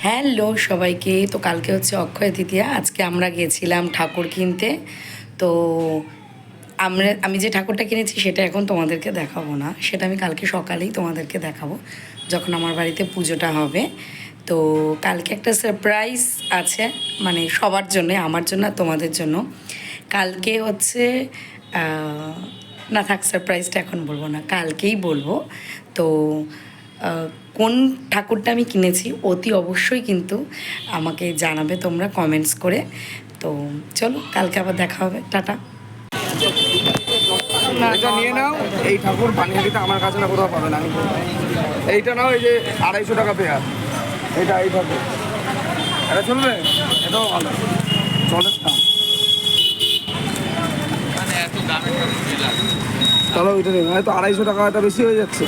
Hello সবাইকে। তো কালকে হচ্ছে অক্ষয় তৃতীয়া। আজকে আমরা গিয়েছিলাম ঠাকুর কিনতে। তো আমি যে ঠাকুরটা কিনেছি সেটা এখন তোমাদেরকে দেখাবো না, সেটা আমি কালকে সকালেই তোমাদেরকে দেখাবো যখন আমার বাড়িতে পুজোটা হবে। তো কালকে একটা সারপ্রাইজ আছে, মানে সবার জন্য, আমার জন্য আর তোমাদের জন্য। কালকে হচ্ছে না থাক, সারপ্রাইজটা এখন বলবো না, কালকেই বলবো। তো আহ, কোন ঠাকুরটা আমি কিনেছি অতি অবশ্যই কিন্তু আমাকে জানাবে তোমরা কমেন্টস করে। তো চলো, কালকে আবার দেখা হবে। টাটা। এটা নিয়ে নাও। এই ঠাকুর পানিহাটিতে আমার কাছে না কোথাও পাবে না। এইটা নাও, এই যে 250 টাকা পেয়ার। এটা এই ঠাকুর, এটা চলবে, এটাও ভালো চলে দাম। চলো ওইটা নেই, হয়তো 250 টাকা, এটা বেশি হয়ে যাচ্ছে।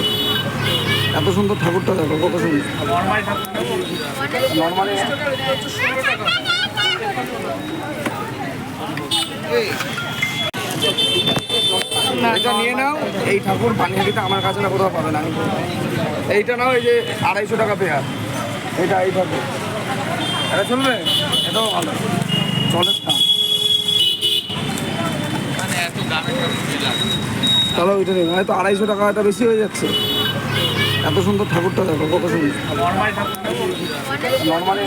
এত সুন্দর ঠাকুরটা দেখো, কত সুন্দর। নর্মালি এটা নিয়ে নাও। এই ঠাকুর পানিহাটিতে আমার কাছে না কোথাও পাবে না। এইটা নাও, এই যে 250 টাকা পেয়ার। এটা এই ঠাকুর, এটা চলবে, এটাও ভালো চলে দাম। চলো ওইটা নেই, হয়তো 250 টাকা, এটা বেশি হয়ে যাচ্ছে। এত সুন্দর ঠাকুরটা দেখো, কত সুন্দর। নর্মালি